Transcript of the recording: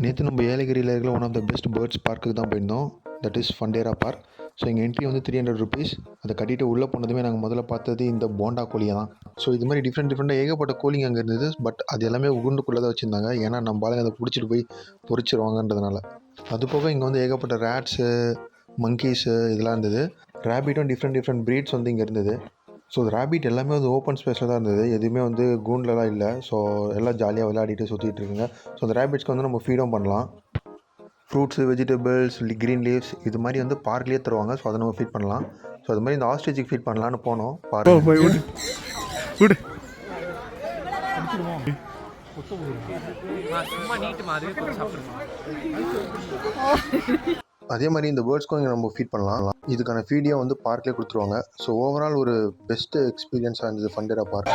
நேற்று நம்ம ஏலகிரியில் இருக்கிற one of the best birds பார்க்குக்கு தான் போயிருந்தோம். தட் இஸ் ஃபண்டேரா பார்க். ஸோ எங்கள் என்ட்ரி வந்து ₹300. அதை கட்டிட்டு உள்ளே போனதுமே நாங்கள் முதல்ல பார்த்தது இந்த போண்டா கோழியை தான். ஸோ இது மாதிரி டிஃப்ரெண்ட்டாக ஏகப்பட்ட கோழிங்க அங்கே இருந்தது. பட் அது எல்லாமே உருண்டுக்குள்ளே தான் வச்சுருந்தாங்க. ஏன்னா நம்ம ஆளுங்க அதை பிடிச்சிட்டு போய் பொறிச்சிருவாங்கன்றதுனால. அது போக இங்கே வந்து ஏகப்பட்ட ரேட்ஸு, மங்கீஸு இதெல்லாம் இருந்தது. ரேபிட்டும் டிஃப்ரெண்ட் ப்ரீட்ஸ் வந்து இங்கே இருந்தது. ஸோ ரேபிட் எல்லாமே வந்து ஓப்பன் ஸ்பேஸில் தான் இருந்தது. எதுவுமே வந்து கூண்டிலலாம் இல்லை. ஸோ எல்லாம் ஜாலியாக விளையாடிட்டு சுற்றிட்டு இருக்குங்க. ஸோ அந்த ரேபிட்ஸ்க்கு வந்து நம்ம ஃபீடும் பண்ணலாம். ஃப்ரூட்ஸு, வெஜிடபிள்ஸ், க்ரீன் லீவ்ஸ் இது மாதிரி வந்து பார்க்லேயே தருவாங்க. ஸோ அதை நம்ம ஃபீட் பண்ணலாம். ஸோ அது மாதிரி இந்த ஆஸ்ட்ரிச்சுக்கு ஃபீட் பண்ணலான்னு போனோம். பாருங்க. அதே மாதிரி இந்த பேர்ட்ஸ்க்கும் இங்கே நம்ம ஃபீட் பண்ணலாம். இதுக்கான ஃபீடியும் வந்து பார்க்லேயே கொடுத்துருவாங்க. ஸோ ஓவரால் ஒரு பெஸ்ட்டு எக்ஸ்பீரியன்ஸாக இருந்தது ஃபண்டேரா பார்க்.